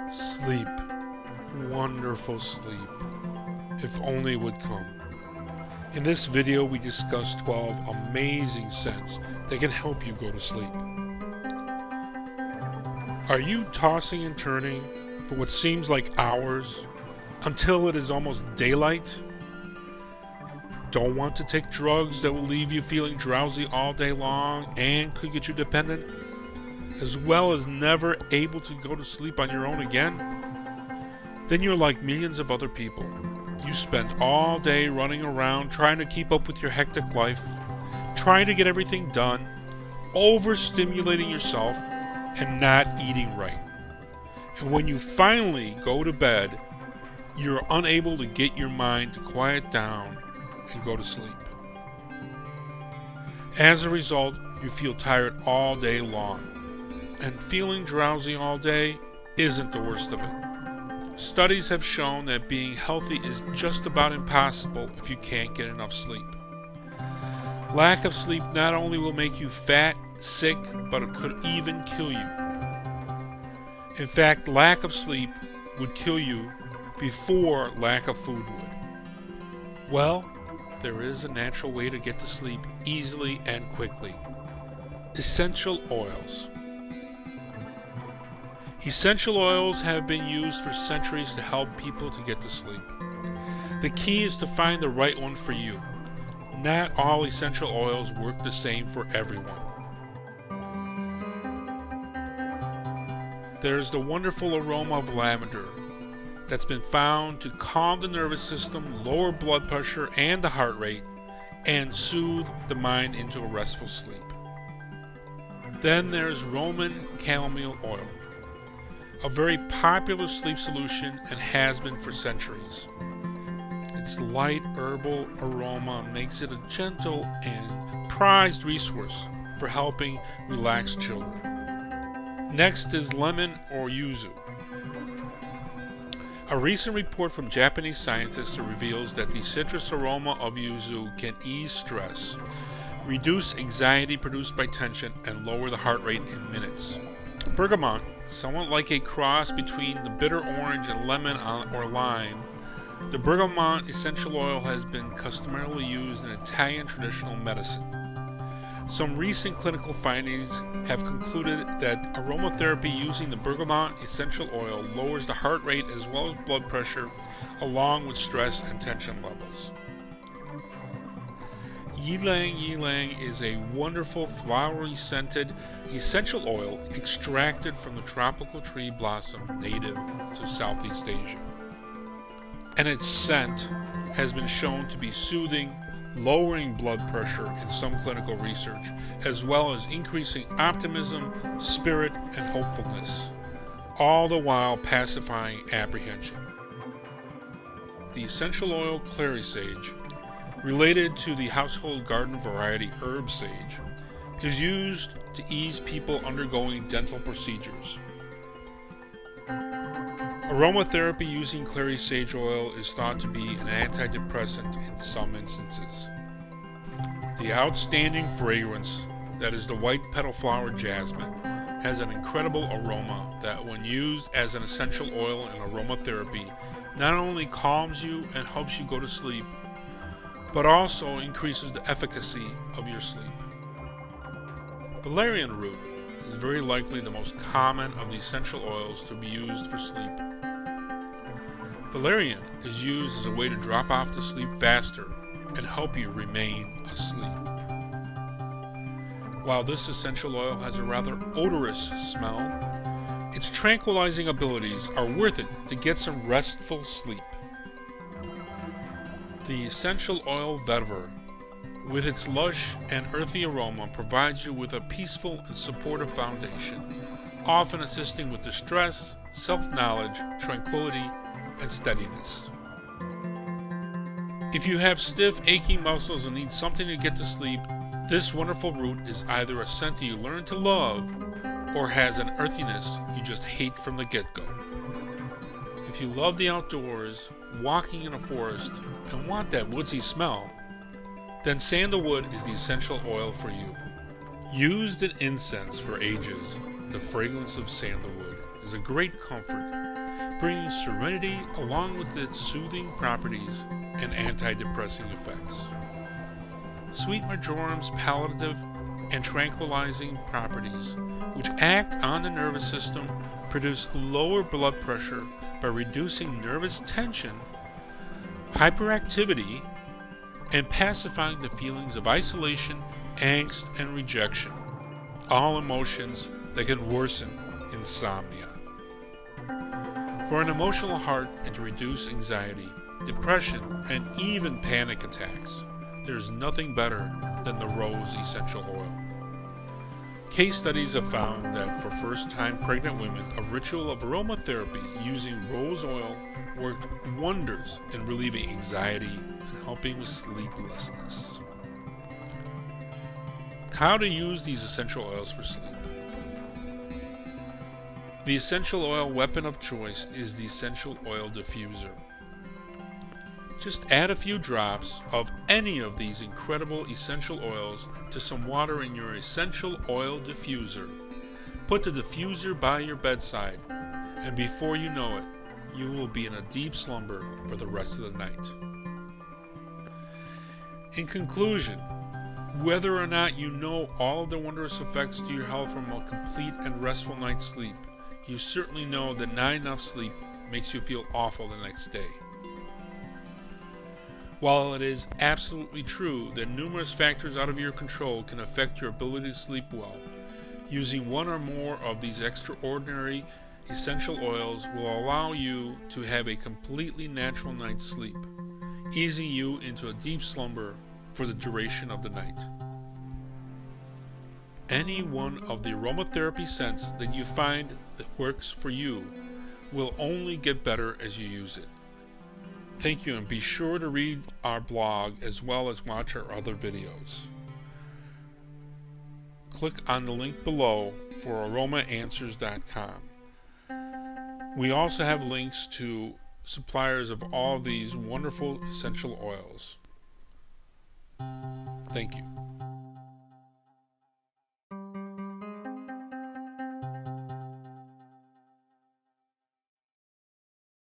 Sleep. Wonderful sleep. If only it would come. In this video, we discuss 12 amazing scents that can help you go to sleep. Are you tossing and turning for what seems like hours until it is almost daylight? Don't want to take drugs that will leave you feeling drowsy all day long and could get you dependent, as well as never able to go to sleep on your own again? Then you're like millions of other people. You spend all day running around trying to keep up with your hectic life, trying to get everything done, overstimulating yourself, and not eating right. And when you finally go to bed, you're unable to get your mind to quiet down and go to sleep. As a result, you feel tired all day long, and feeling drowsy all day isn't the worst of it. Studies have shown that being healthy is just about impossible if you can't get enough sleep. Lack of sleep not only will make you fat, sick, but it could even kill you. In fact, lack of sleep would kill you before lack of food would. Well, there is a natural way to get to sleep easily and quickly. Essential oils. Essential oils have been used for centuries to help people to get to sleep. The key is to find the right one for you. Not all essential oils work the same for everyone. There's the wonderful aroma of lavender that's been found to calm the nervous system, lower blood pressure and the heart rate, and soothe the mind into a restful sleep. Then there's Roman chamomile oil, a very popular sleep solution and has been for centuries. Its light herbal aroma makes it a gentle and prized resource for helping relax children. Next is lemon or yuzu. A recent report from Japanese scientists reveals that the citrus aroma of yuzu can ease stress, reduce anxiety produced by tension, and lower the heart rate in minutes. Bergamot, somewhat like a cross between the bitter orange and lemon or lime, the bergamot essential oil has been customarily used in Italian traditional medicine. Some recent clinical findings have concluded that aromatherapy using the bergamot essential oil lowers the heart rate as well as blood pressure, along with stress and tension levels. Ylang ylang is a wonderful flowery scented essential oil extracted from the tropical tree blossom native to Southeast Asia. And its scent has been shown to be soothing, lowering blood pressure in some clinical research, as well as increasing optimism, spirit, and hopefulness, all the while pacifying apprehension. The essential oil clary sage, related to the household garden variety herb sage, is used to ease people undergoing dental procedures. Aromatherapy using clary sage oil is thought to be an antidepressant in some instances. The outstanding fragrance that is the white petal flower jasmine has an incredible aroma that, when used as an essential oil in aromatherapy, not only calms you and helps you go to sleep, but also increases the efficacy of your sleep. Valerian root is very likely the most common of the essential oils to be used for sleep. Valerian is used as a way to drop off to sleep faster and help you remain asleep. While this essential oil has a rather odorous smell, its tranquilizing abilities are worth it to get some restful sleep. The essential oil vetiver, with its lush and earthy aroma, provides you with a peaceful and supportive foundation, often assisting with distress, self-knowledge, tranquility, and steadiness. If you have stiff, aching muscles and need something to get to sleep, this wonderful root is either a scent that you learn to love or has an earthiness you just hate from the get-go. If you love the outdoors, walking in a forest, and want that woodsy smell, then sandalwood is the essential oil for you. Used in incense for ages, the fragrance of sandalwood is a great comfort bringing serenity along with its soothing properties and antidepressing effects. Sweet marjoram's palliative and tranquilizing properties, which act on the nervous system, produce lower blood pressure by reducing nervous tension, hyperactivity, and pacifying the feelings of isolation, angst, and rejection, all emotions that can worsen insomnia. For an emotional heart and to reduce anxiety, depression, and even panic attacks, there is nothing better than the rose essential oil. Case studies have found that for first-time pregnant women, a ritual of aromatherapy using rose oil worked wonders in relieving anxiety and helping with sleeplessness. How to use these essential oils for sleep. The essential oil weapon of choice is the essential oil diffuser. Just add a few drops of any of these incredible essential oils to some water in your essential oil diffuser. Put the diffuser by your bedside, and before you know it, you will be in a deep slumber for the rest of the night. In conclusion, whether or not you know all of the wondrous effects to your health from a complete and restful night's sleep, you certainly know that not enough sleep makes you feel awful the next day. While it is absolutely true that numerous factors out of your control can affect your ability to sleep well, using one or more of these extraordinary essential oils will allow you to have a completely natural night's sleep, easing you into a deep slumber for the duration of the night. Any one of the aromatherapy scents that you find that works for you will only get better as you use it. Thank you, and be sure to read our blog as well as watch our other videos. Click on the link below for Aroma-Answers.com. We also have links to suppliers of all of these wonderful essential oils. Thank you.